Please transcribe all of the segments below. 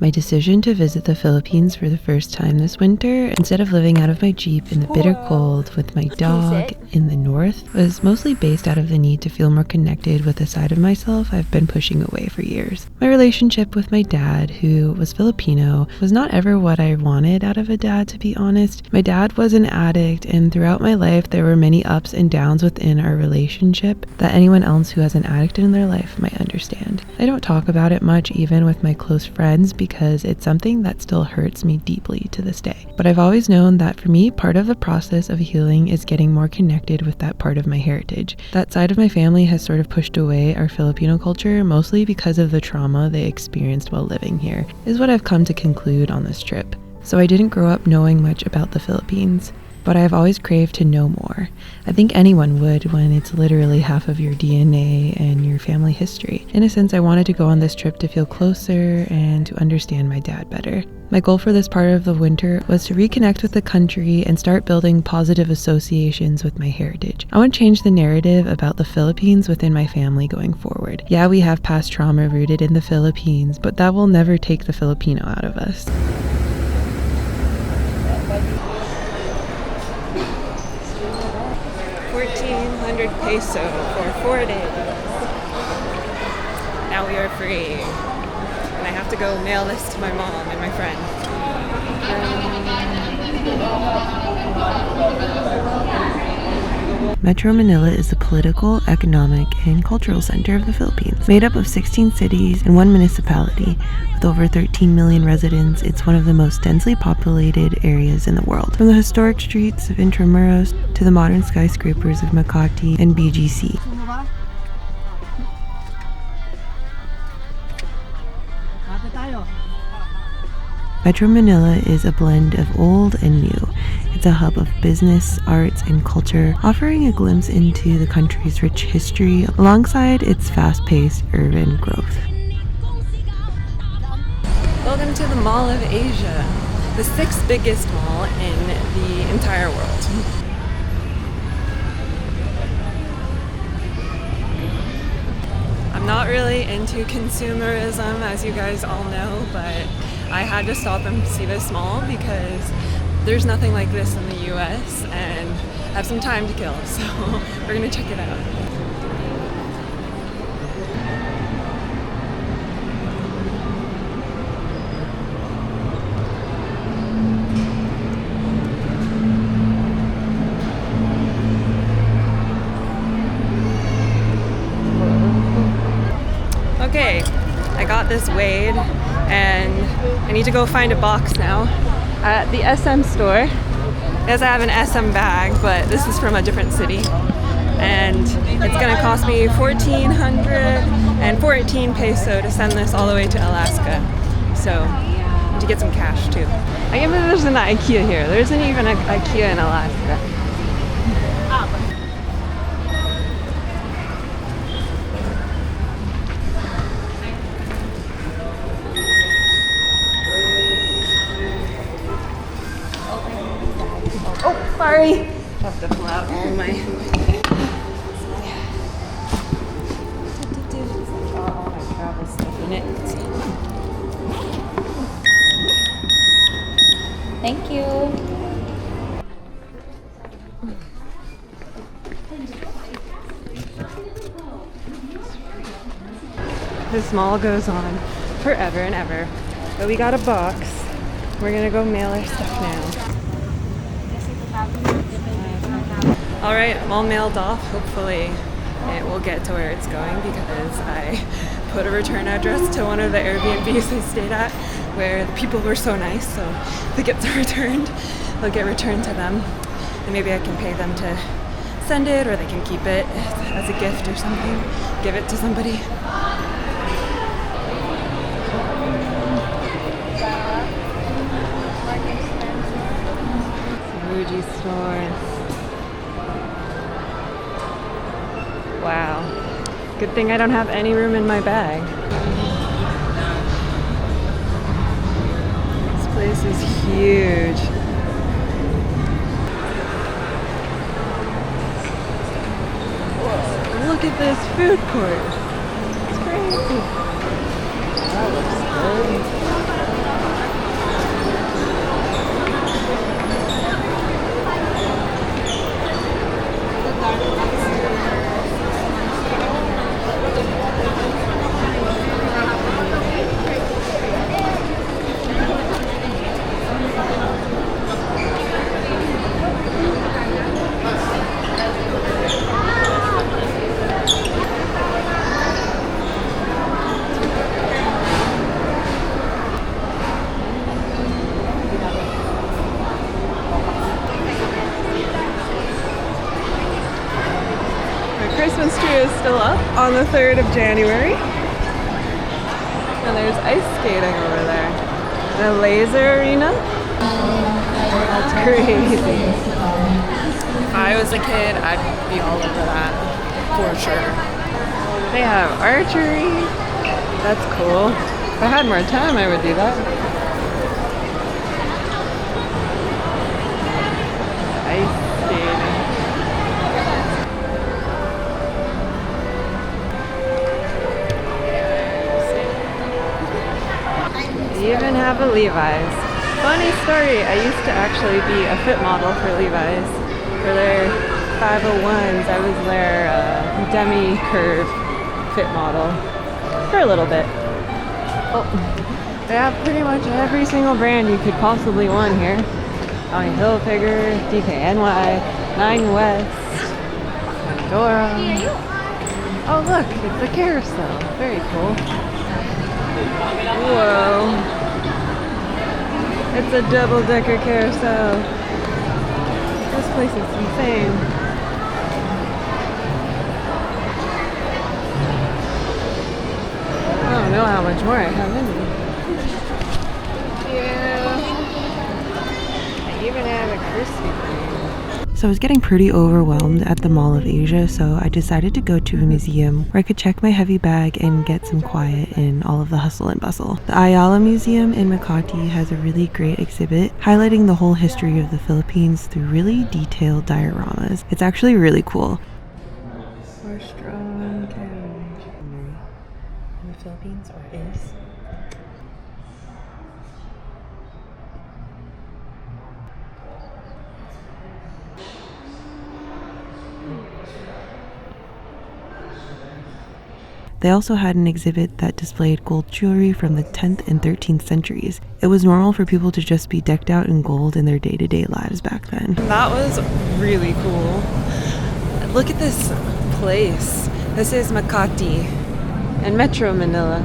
My decision to visit the Philippines for the first time this winter, instead of living out of my Jeep in the bitter cold with my dog in the north, was mostly based out of the need to feel more connected with a side of myself I've been pushing away for years. My relationship with my dad, who was Filipino, was not ever what I wanted out of a dad, to be honest. My dad was an addict, and throughout my life there were many ups and downs within our relationship that anyone else who has an addict in their life might understand. I don't talk about it much even with my close friends because it's something that still hurts me deeply to this day. But I've always known that for me, part of the process of healing is getting more connected with that part of my heritage. That side of my family has sort of pushed away our Filipino culture, mostly because of the trauma they experienced while living here, is what I've come to conclude on this trip. So I didn't grow up knowing much about the Philippines, but I've always craved to know more. I think anyone would when it's literally half of your DNA and your family history. In a sense, I wanted to go on this trip to feel closer and to understand my dad better. My goal for this part of the winter was to reconnect with the country and start building positive associations with my heritage. I want to change the narrative about the Philippines within my family going forward. Yeah, we have past trauma rooted in the Philippines, but that will never take the Filipino out of us. 1,400 peso for 4 days. Now we are free. And I have to go mail this to my mom and my friend. Metro Manila is the political, economic, and cultural center of the Philippines. Made up of 16 cities and 1 municipality, with over 13 million residents, it's one of the most densely populated areas in the world. From the historic streets of Intramuros to the modern skyscrapers of Makati and BGC. Metro Manila is a blend of old and new. It's a hub of business, arts, and culture, offering a glimpse into the country's rich history alongside its fast-paced urban growth. Welcome to the Mall of Asia, the 6th biggest mall in the entire world. I'm not really into consumerism, as you guys all know, but I had to stop and see this mall because there's nothing like this in the US and I have some time to kill, so we're gonna check it out. Okay, I got this weighed and I need to go find a box now at the SM store. Yes, I have an SM bag, but this is from a different city. And it's gonna cost me 1,414 peso to send this all the way to Alaska. So, I need to get some cash too. I can't believe there's an IKEA here. There isn't even an IKEA in Alaska. Sorry. I have to pull out all my travel stuff in it. Thank you. This mall goes on forever and ever. But we got a box. We're gonna go mail our stuff now. Alright, I'm all mailed off. Hopefully it will get to where it's going because I put a return address to one of the Airbnbs I stayed at where the people were so nice, so if it gets returned, they'll get returned to them. And maybe I can pay them to send it or they can keep it as a gift or something. Give it to somebody. Fuji stores. Wow. Good thing I don't have any room in my bag. This place is huge. Whoa, look at this food court. It's crazy. That looks good. is still up on the 3rd of January. And there's ice skating over there. And a laser arena. That's crazy. If I was a kid, I'd be all over that for sure. They have archery. That's cool. If I had more time, I would do that. Ice skating. They even have a Levi's. Funny story, I used to actually be a fit model for Levi's. For their 501s, I was their demi-curve fit model for a little bit. Oh, they have pretty much every single brand you could possibly want here. Tommy Hilfiger, DKNY, 9 West, Pandora. Oh look, it's a carousel. Very cool. Whoa. It's a double-decker carousel. This place is insane. I don't know how much more I have in me. I even have a Krispy Kreme. So I was getting pretty overwhelmed at the Mall of Asia, so I decided to go to a museum where I could check my heavy bag and get some quiet in all of the hustle and bustle. The Ayala Museum in Makati has a really great exhibit highlighting the whole history of the Philippines through really detailed dioramas. It's actually really cool. Horse-drawn carriage in the Philippines, or is. They also had an exhibit that displayed gold jewelry from the 10th and 13th centuries. It was normal for people to just be decked out in gold in their day-to-day lives back then. That was really cool. Look at this place. This is Makati and Metro Manila.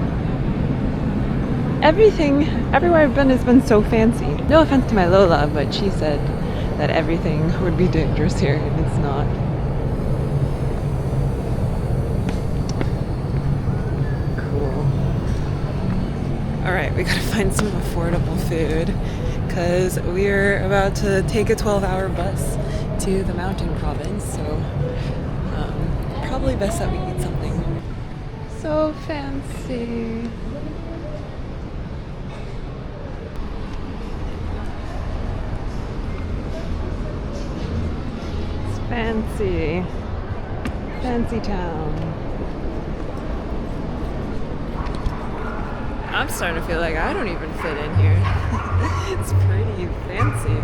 Everywhere I've been has been so fancy. No offense to my Lola, but she said that everything would be dangerous here, and it's not. Alright, we gotta find some affordable food because we're about to take a 12-hour bus to the mountain province, so probably best that we eat something. So fancy. It's fancy. Fancy town. I'm starting to feel like I don't even fit in here. It's pretty fancy.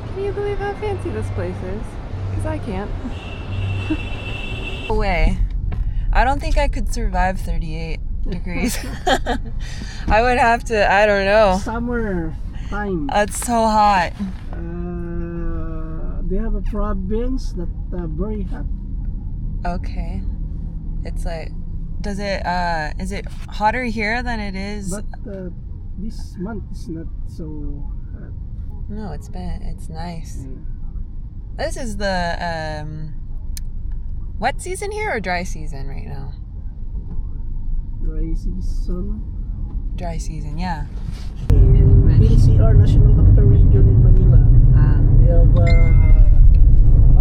Can you believe how fancy this place is? Because I can't. No way. I don't think I could survive 38 degrees. I would have to, I don't know. Summer time. It's so hot. They have a province that very hot. Okay. It's like, does it, is it hotter here than it is? But this month is not so hot. No, it's nice. Yeah. This is the, wet season here or dry season right now? Dry season. Dry season, yeah. PCR, National Capital Region in Manila. They have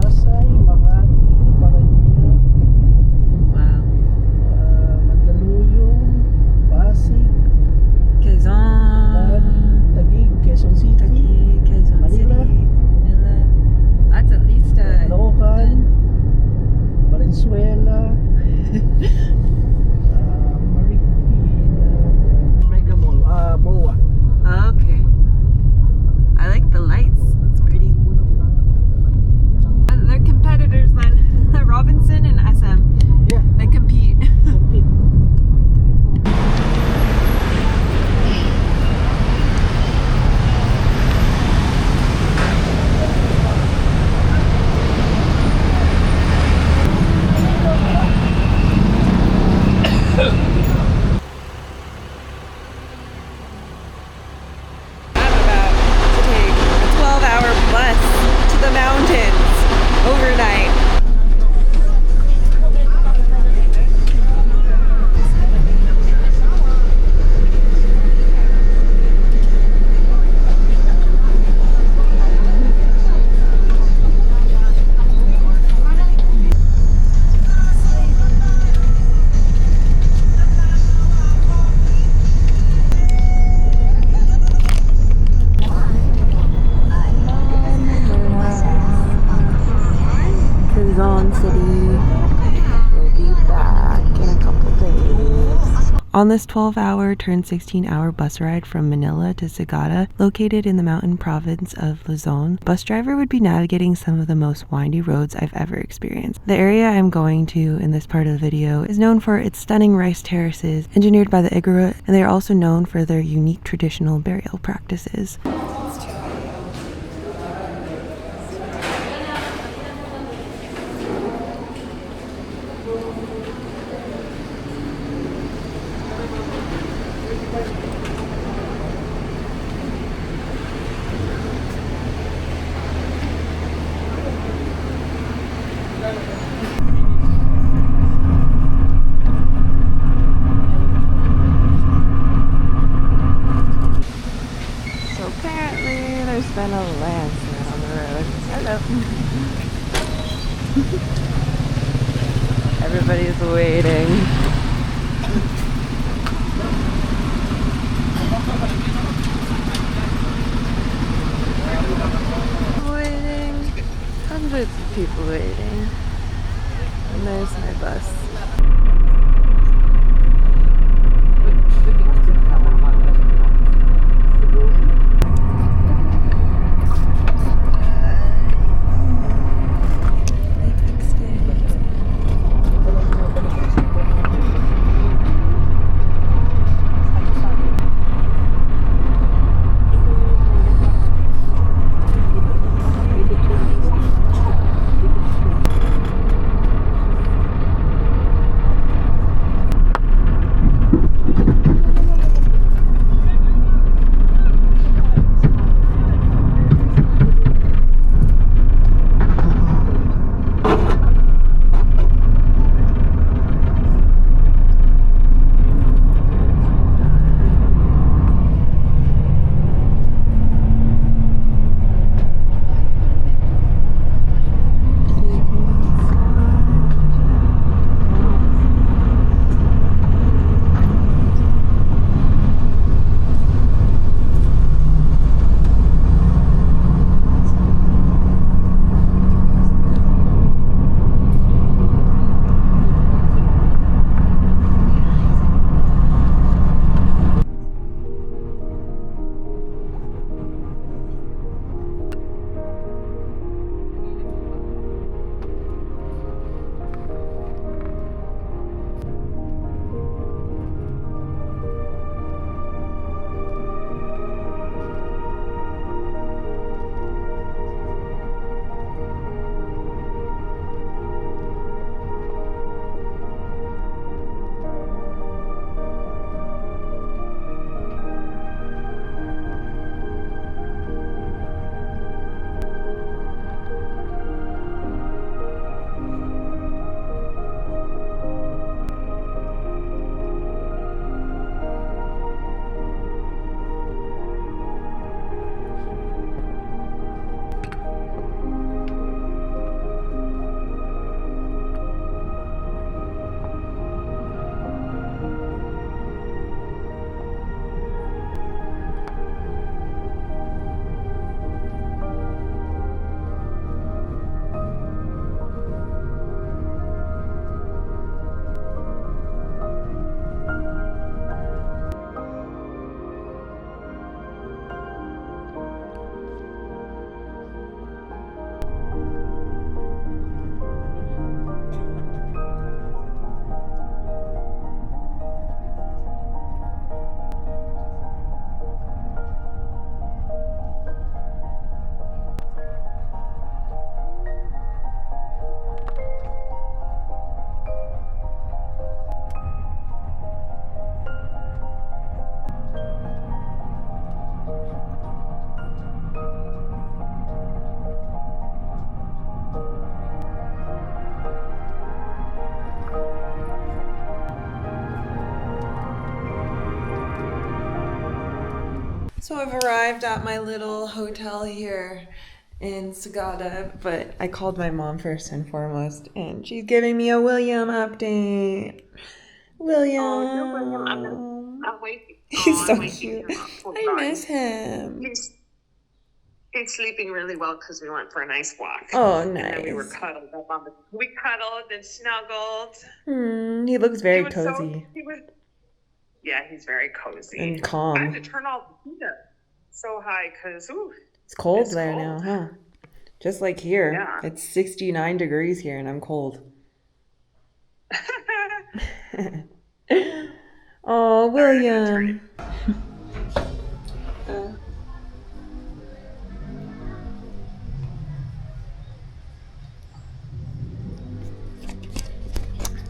Pasay, Makati, Paranaque. Wow. Mandaluyong, Pasig, Quezon, Taguig, Quezon City, Quezon Manila. City, Manila. That's at least Caloocan, Valenzuela, Marikina, Mega Mall, MOA. Okay. I like the lights. It's pretty. Luzon City. We'll be back in a couple days. On this 12-hour, turn 16-hour bus ride from Manila to Sagada, located in the mountain province of Luzon, bus driver would be navigating some of the most windy roads I've ever experienced. The area I'm going to in this part of the video is known for its stunning rice terraces, engineered by the Igorot, and they are also known for their unique traditional burial practices. There's been a landslide on the road. Hello. Everybody's waiting. Waiting. Hundreds of people waiting. And there's my bus. So I've arrived at my little hotel here in Sagada, but I called my mom first and foremost, and she's giving me a William update. William. Oh, you're William. I'm waiting. He's so cute. I miss him. He's sleeping really well because we went for a nice walk. Oh, And then we were nice. cuddled up on the. We cuddled and snuggled. He looks very was cozy. Yeah, he's very cozy. And I had calm. to turn all the heat up so high because It's cold there now, huh? Just like here. Yeah. It's 69 degrees here and I'm cold. Oh, William.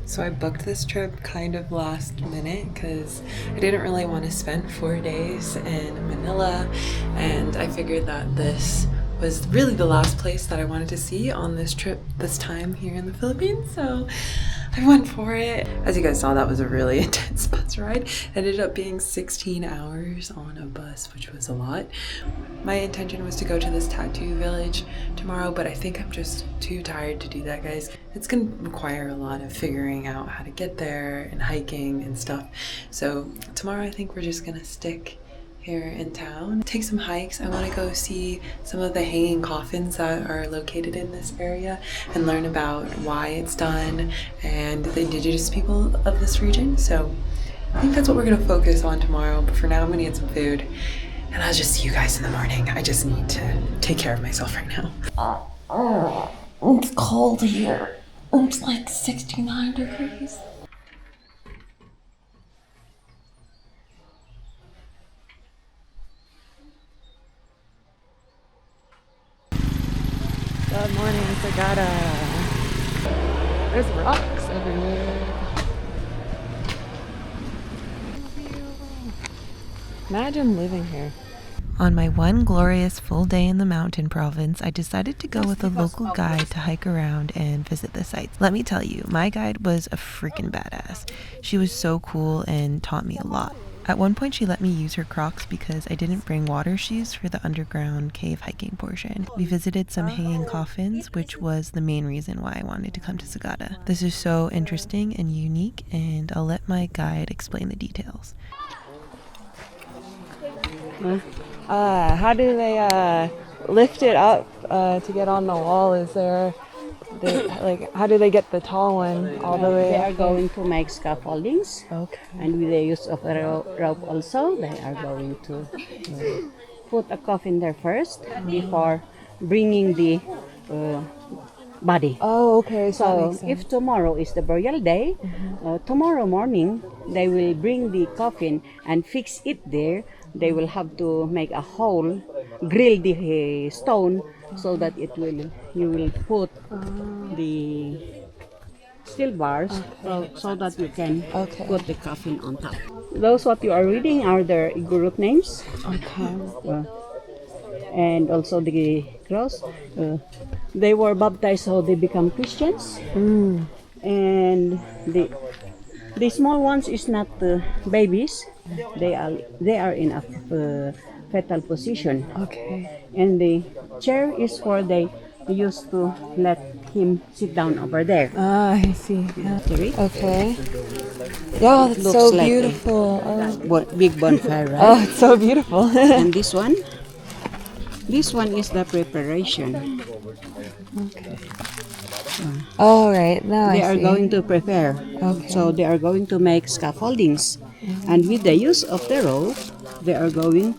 So I booked this trip kind of last minute because I didn't really want to spend 4 days in Manila, and I figured that this was really the last place that I wanted to see on this trip this time here in the Philippines, so I went for it. As you guys saw, that was a really intense bus ride. It ended up being 16 hours on a bus, which was a lot. My intention was to go to this tattoo village tomorrow, but I think I'm just too tired to do that, guys. It's gonna require a lot of figuring out how to get there and hiking and stuff. So tomorrow I think we're just gonna stick here in town, take some hikes. I want to go see some of the hanging coffins that are located in this area and learn about why it's done and the indigenous people of this region. So I think that's what we're going to focus on tomorrow, but for now I'm going to get some food and I'll just see you guys in the morning. I just need to take care of myself right now. It's cold here. It's like 69 degrees. Good morning, Sagada. There's rocks everywhere. Imagine living here. On my one glorious full day in the mountain province, I decided to go with a local guide to hike around and visit the sites. Let me tell you, my guide was a freaking badass. She was so cool and taught me a lot. At one point, she let me use her Crocs because I didn't bring water shoes for the underground cave hiking portion. We visited some hanging coffins, which was the main reason why I wanted to come to Sagada. This is so interesting and unique, and I'll let my guide explain the details. How do they lift it up to get on the wall? Is there... how do they get the tall one all the way? They are going to make scaffoldings. Okay. And with the use of a rope also, they are going to put a coffin there first before bringing the body. Oh, okay. So if tomorrow is the burial day, tomorrow morning they will bring the coffin and fix it there. They will have to make a hole, drill the stone so that you will put the steel bars so that you can put the coffin on top. Those what you are reading are their group names. Okay. And also the cross. They were baptized so they become Christians. And the small ones is not babies. They are in a fetal position. Okay. And the chair is for they used to let him sit down over there. Ah, I see. Okay. Yeah, that's Looks so like beautiful. Big bonfire, right? Oh, it's so beautiful. And this one is the preparation. Okay. Oh, right. Now They I are see. going to prepare. Okay. So they are going to make scaffoldings. And with the use of the rope, they are going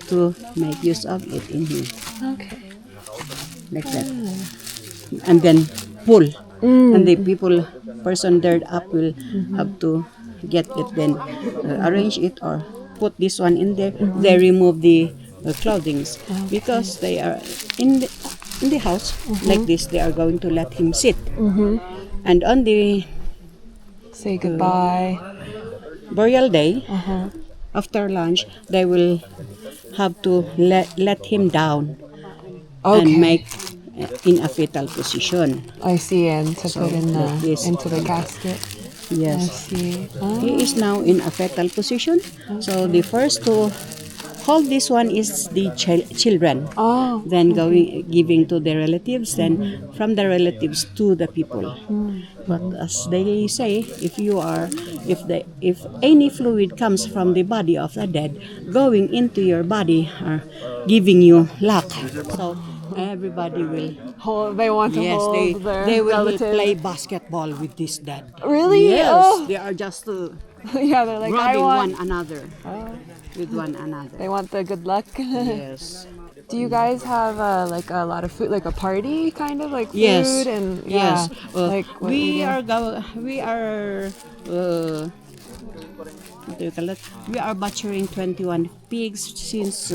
to make use of it in here. Okay. Like that. And then pull. And the person there up will have to get it, then arrange it or put this one in there. They remove the clothings because they are in the house like this. They are going to let him sit. And on the Say goodbye. burial day, after lunch, they will have to let him down and make in a fetal position. I see, and to So, put in like this. into the casket. I Yes. see. He is now in a fetal position. So the first to hold this one is the children. Oh. Then giving to the relatives, then from the relatives to the people. But as they say, if any fluid comes from the body of the dead going into your body are giving you luck. So everybody will. They want to Yes, hold their they will relative. play basketball with this dead. Really? Yes, Oh. they are just Yeah, they're like, I rubbing want. one another with one another. They want the good luck. Yes. Do you guys have like a lot of food, like a party kind of like food Yes. and Yes. like what We you do? are what do you call it? We are butchering 21 pigs since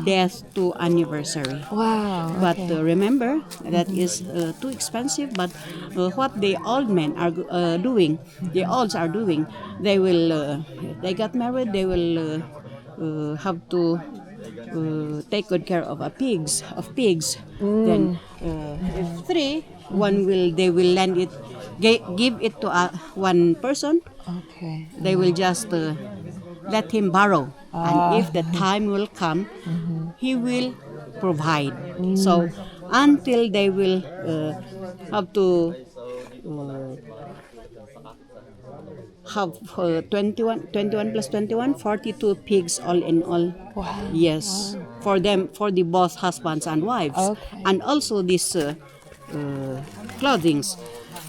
death to anniversary. Wow. But Okay. remember, that is too expensive. But what the old men are doing, the olds are doing, they will, if they got married, they will have to take good care of pigs. Then, if three, they will lend it, give it to one person. Okay. They will just let him borrow, and if the time will come, he will provide. So until they will have to have 21 plus 21, 42 pigs all in all. Wow. Yes, for them, for the both husbands and wives. Okay. And also these clothings,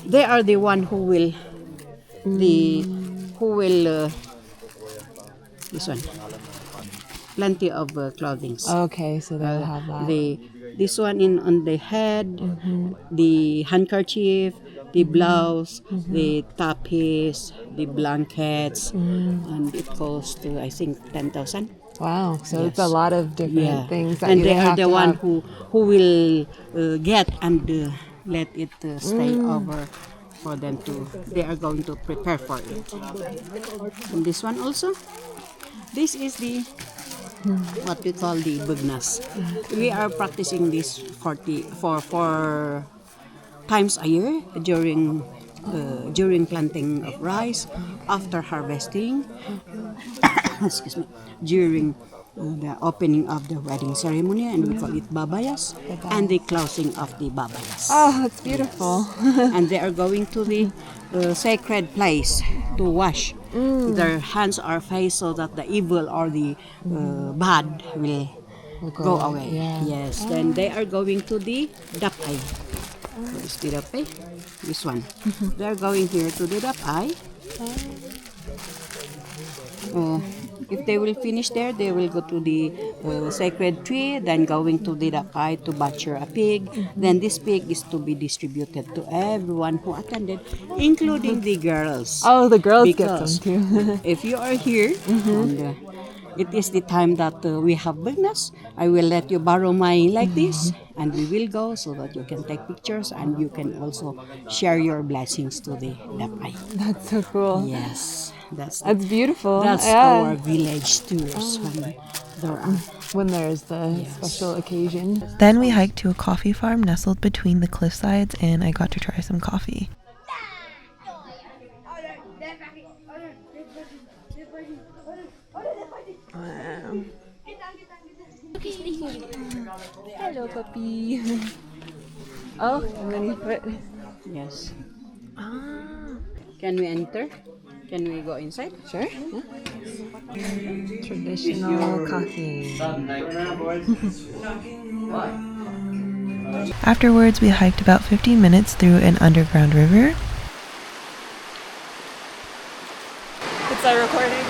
they are the one who will this one, plenty of clothings. Okay, so they'll have that. This one on the head, the handkerchief, the blouse, the tapis, the blankets, and it costs I think 10,000. Wow. So it's a Yes. lot of different Yeah, things that and they they are have the to one have. who will get and let it stay over for them to. They are going to prepare for it. And this one also. This is the what we call the bugnas. We are practicing this for 4 times a year during planting of rice, after harvesting, excuse me, during the opening of the wedding ceremony, and we call it babayas, and the closing of the babayas. Oh, that's beautiful. And they are going to the sacred place to wash their hands or face so that the evil or the bad will go away. Yeah. Yes. Then they are going to the dapay. What is the dapay? This one. They are going here to the dapay. If they will finish there, they will go to the sacred tree, then going to the dapay to butcher a pig. Then this pig is to be distributed to everyone who attended, including the girls. Oh, the girls Because get some too. if you are here and it is the time that we have business, I will let you borrow my like this, and we will go so that you can take pictures and you can also share your blessings to the dapay. That's so cool. Yes, that's beautiful. that's Yeah. our village tours when there are. When there's the special occasion. Then we hiked to a coffee farm nestled between the cliff sides, and I got to try some coffee. Wow. Hello, puppy. Oh, and then you put. Yes. Ah, Can we enter? Can we go inside? sure. Yeah. Traditional coffee. Afterwards, we hiked about 15 minutes through an underground river. It's a recording.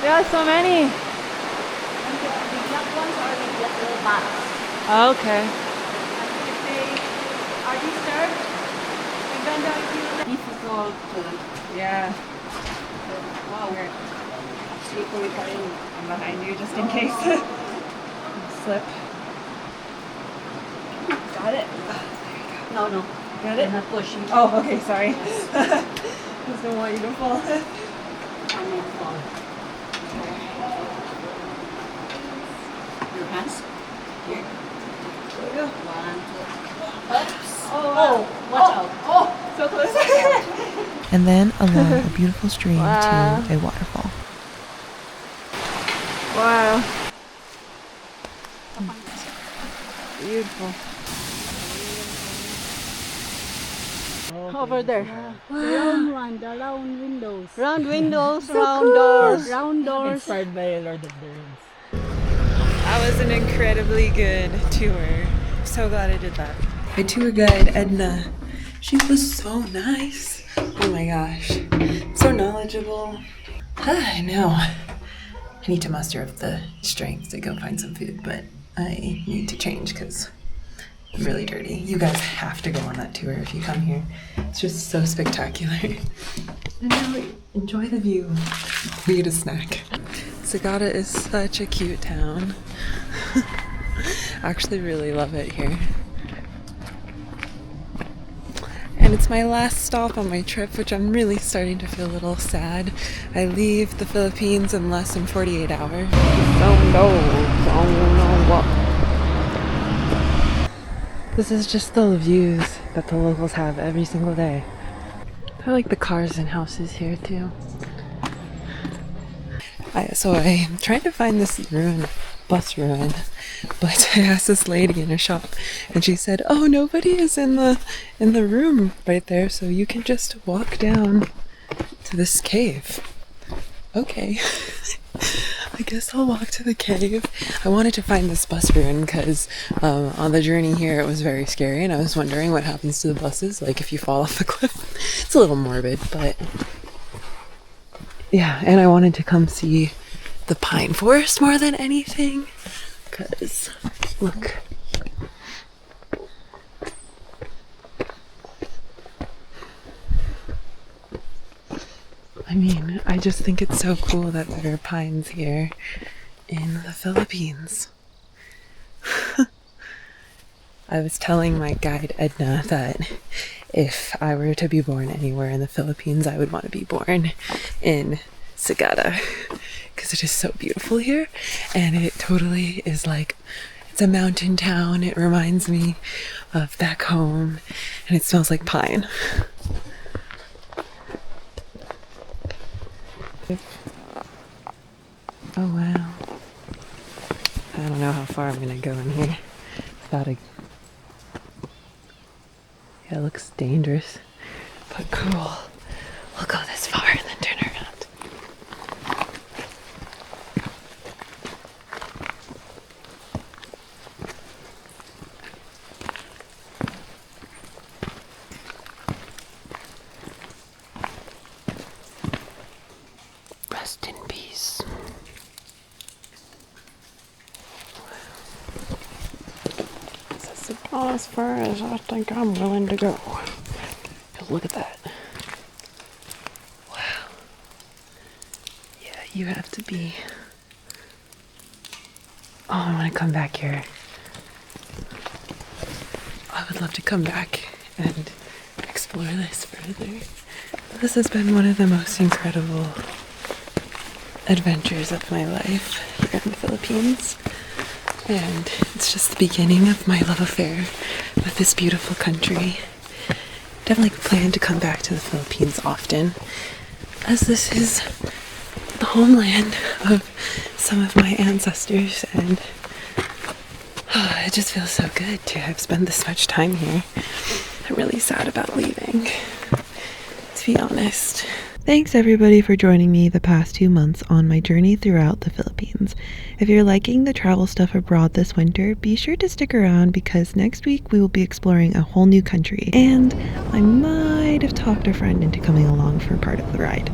Yeah, so many. The black ones are the black little bats. Okay. If they are disturbed, it's gonna be difficult to. Yeah. Wow, we're slippery pa rin. I'm behind you just in case. Slip. Got it. No. Got it? Not pushing. Oh, okay, sorry. Just don't want you to fall. I'm not fall. Your hands. Here. There we go. 1, 2. Oops. Oh, Watch out. Oh, And then along a beautiful stream to a waterfall. Wow. Beautiful. Over there. The round one, the round windows. Round windows, round doors. Round doors. Inspired by Lord of the Rings. That was an incredibly good tour. So glad I did that. My tour guide, Edna, she was so nice. Oh my gosh. So knowledgeable. I know. I need to muster up the strength to go find some food, but I need to change because I'm really dirty. You guys have to go on that tour if you come here. It's just so spectacular. And now enjoy the view. We get a snack. Sagada is such a cute town. I actually really love it here. And it's my last stop on my trip, which I'm really starting to feel a little sad. I leave the Philippines in less than 48 hours. Don't know what. This is just the views that the locals have every single day. I like the cars and houses here too. So I'm trying to find this bus ruin, but I asked this lady in a shop and she said, oh, nobody is in the room right there, so you can just walk down to this cave. Okay. I guess I'll walk to the cave. I wanted to find this bus ruin because on the journey here it was very scary and I was wondering what happens to the buses, like if you fall off the cliff. It's a little morbid, but yeah, and I wanted to come see the pine forest more than anything because look. I mean, I just think it's so cool that there are pines here in the Philippines. I was telling my guide Edna that if I were to be born anywhere in the Philippines, I would want to be born in Sagada because it is so beautiful here and it totally is like, it's a mountain town. It reminds me of back home and it smells like pine. Oh wow. I don't know how far I'm gonna go in here without a... Yeah, it looks dangerous, but cool. We'll go this far and then turn around. Rest in peace. This is about as far as I think I'm willing to go. Just look at that. Wow. Yeah, you have to be... Oh, I want to come back here. I would love to come back and explore this further. This has been one of the most incredible adventures of my life here in the Philippines, and it's just the beginning of my love affair with this beautiful country. Definitely plan to come back to the Philippines often, as this is the homeland of some of my ancestors, and it just feels so good to have spent this much time here. I'm really sad about leaving, to be honest. Thanks everybody for joining me the past 2 months on my journey throughout the Philippines. If you're liking the travel stuff abroad this winter, be sure to stick around because next week we will be exploring a whole new country, and I might have talked a friend into coming along for part of the ride.